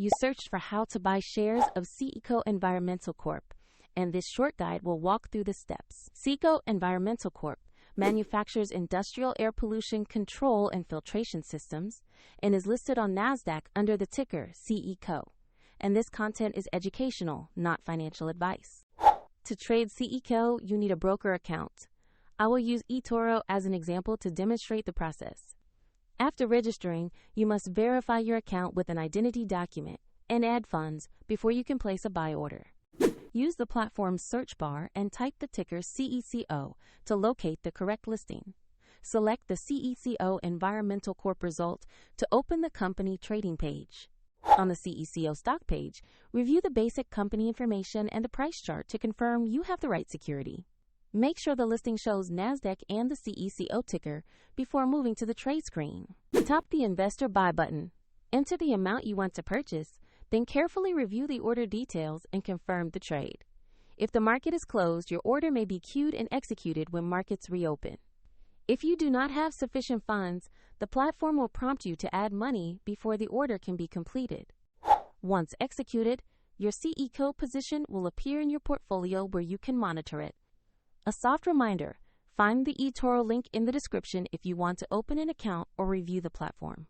You searched for how to buy shares of CECO Environmental Corp, and this short guide will walk through the steps. CECO Environmental Corp manufactures industrial air pollution control and filtration systems and is listed on NASDAQ under the ticker CECO. And this content is educational, not financial advice. To trade CECO, you need a broker account. I will use eToro as an example to demonstrate the process. After registering, you must verify your account with an identity document and add funds before you can place a buy order. Use the platform's search bar and type the ticker CECO to locate the correct listing. Select the CECO Environmental Corp result to open the company trading page. On the CECO stock page, review the basic company information and the price chart to confirm you have the right security. Make sure the listing shows NASDAQ and the CECO ticker before moving to the trade screen. Tap the Investor Buy button. Enter the amount you want to purchase, then carefully review the order details and confirm the trade. If the market is closed, your order may be queued and executed when markets reopen. If you do not have sufficient funds, the platform will prompt you to add money before the order can be completed. Once executed, your CECO position will appear in your portfolio where you can monitor it. A soft reminder, find the eToro link in the description if you want to open an account or review the platform.